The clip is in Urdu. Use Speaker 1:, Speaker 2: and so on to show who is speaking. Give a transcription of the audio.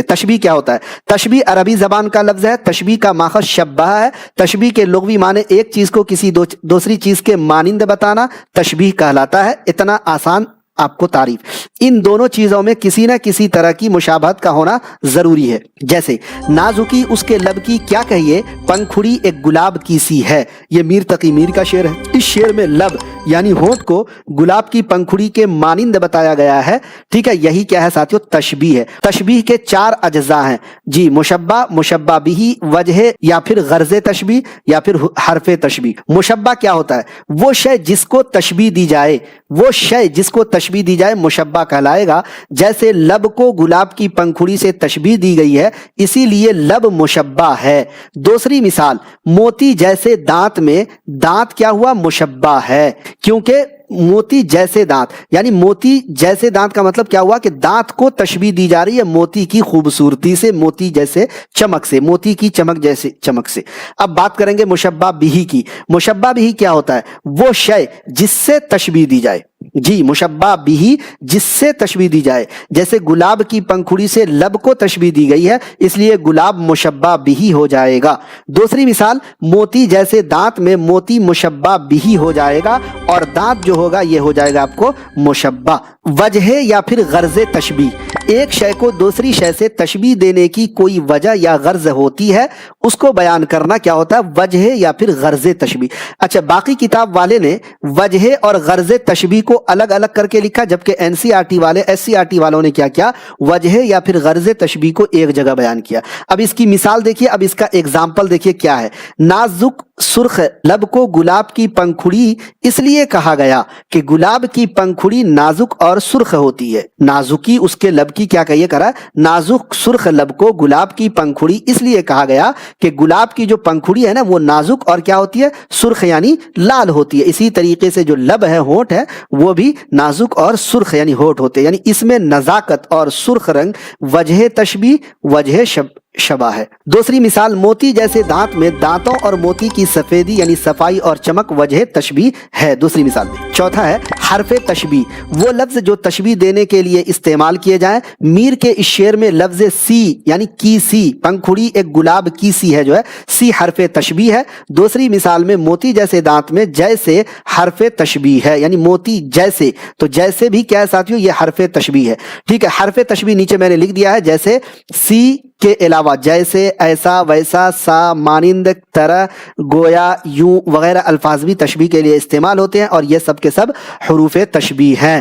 Speaker 1: تشبیہ کیا ہوتا ہے؟ تشبیہ عربی زبان کا لفظ ہے، تشبیہ کا ماخذ شبہ ہے، تشبیہ کے لغوی معنی ایک چیز کو کسی دوسری چیز کے مانند بتانا تشبیہ کہلاتا ہے۔ اتنا آسان آپ کو تعریف۔ ان دونوں چیزوں میں کسی نہ کسی طرح کی مشابہت کا ہونا ضروری ہے، جیسے نازکی اس کے لب کی کیا کہیے، پنکھڑی ایک گلاب کی سی ہے۔ یہ میر تقی میر کا شعر ہے۔ اس شعر میں لب یعنی ہونٹ کو گلاب کی پنکھڑی کے مانند بتایا گیا ہے، ٹھیک ہے۔ یہی کیا ہے ساتھیو؟ تشبیہ ہے۔ تشبیہ کے 4 اجزاء ہیں جی، مشبہ، مشبہ بھی، وجہ یا پھر غرض تشبیہ یا پھر حرف تشبیہ۔ مشبہ کیا ہوتا ہے؟ وہ شے جس کو تشبیہ دی جائے، وہ شے جس کو تشبیہ دی جائے مشبہ کہلائے گا۔ جیسے لب کو گلاب کی پنکھڑی سے تشبیہ دی گئی ہے، اسی لیے لب مشبہ ہے۔ دوسری مثال، موتی جیسے دانت میں دانت کیا ہوا؟ مشبہ ہے، کیونکہ موتی جیسے دانت، یعنی موتی جیسے دانت کا مطلب کیا ہوا کہ دانت کو تشبیہ دی جا رہی ہے موتی کی خوبصورتی سے، موتی جیسے چمک سے، موتی کی چمک جیسے چمک سے۔ اب بات کریں گے مشبہ بھی کی۔ مشبہ بھی کیا ہوتا ہے؟ وہ شے جس سے تشبیہ دی جائے جی، مشبہ بھی جس سے تشبیہ دی جائے۔ جیسے گلاب کی پنکھڑی سے لب کو تشبیہ دی گئی ہے، اس لیے گلاب مشبہ بھی ہو جائے گا۔ دوسری مثال، موتی جیسے دانت میں موتی مشبہ بھی ہو جائے گا، اور دانت جو ہوگا یہ ہو جائے گا آپ کو مشبہ۔ وجہ یا پھر غرض تشبیہ، ایک شے کو دوسری شے سے تشبیہ دینے کی کوئی وجہ یا غرض ہوتی ہے، اس کو بیان کرنا کیا ہوتا ہے؟ وجہ یا پھر غرض تشبیہ۔ اچھا، باقی کتاب والے نے وجہ اور غرض تشبیہ کو الگ الگ کر کے لکھا، جبکہ NCERT والے SCERT والوں نے کیا کیا؟ وجہ یا پھر غرض تشبیہ کو ایک جگہ بیان کیا۔ اب اس کی مثال دیکھیے، اب اس کا ایگزامپل دیکھیے کیا ہے۔ نازک سرخ لب کو گلاب کی پنکھڑی اس لیے کہا گیا کہ گلاب کی پنکھڑی نازک اور سرخ ہوتی ہے۔ نازکی اس کے لب کی کیا کہیے کرا؟ نازک سرخ لب کو گلاب کی پنکھڑی اس لیے کہا گیا کہ گلاب کی جو پنکھڑی ہے نا وہ نازک اور کیا ہوتی ہے؟ سرخ یعنی لال ہوتی ہے۔ اسی طریقے سے جو لب ہے، ہونٹ ہے، وہ بھی نازک اور سرخ یعنی ہونٹ ہوتے ہیں، یعنی اس میں نزاکت اور سرخ رنگ وجہ تشبیہ، وجہ شبہ ہے۔ دوسری مثال، موتی جیسے دانت میں دانتوں اور موتی کی سفیدی یعنی صفائی اور چمک وجہ تشبیہ ہے۔ دوسری مثال۔ چوتھا ہے حرف تشبیہ، وہ لفظ جو تشبیہ دینے کے لیے استعمال کیے جائیں۔ میر کے اس شعر میں لفظ سی یعنی کی سی، پنکھڑی ایک گلاب کی سی ہے، جو ہے سی حرف تشبیہ ہے۔ دوسری مثال میں موتی جیسے دانت میں جیسے حرف تشبیہ ہے، یعنی موتی جیسے، تو جیسے بھی کیا ہے ساتھیو؟ یہ حرف تشبیہ ہے، ٹھیک ہے۔ حرف تشبیہ نیچے میں نے لکھ دیا ہے، جیسے سی کے علاوہ جیسے، ایسا، ویسا، سا، مانند، طرح، گویا، یوں وغیرہ الفاظ بھی تشبیہ کے لیے استعمال ہوتے ہیں، اور یہ سب کے سب حروف تشبیہ ہیں۔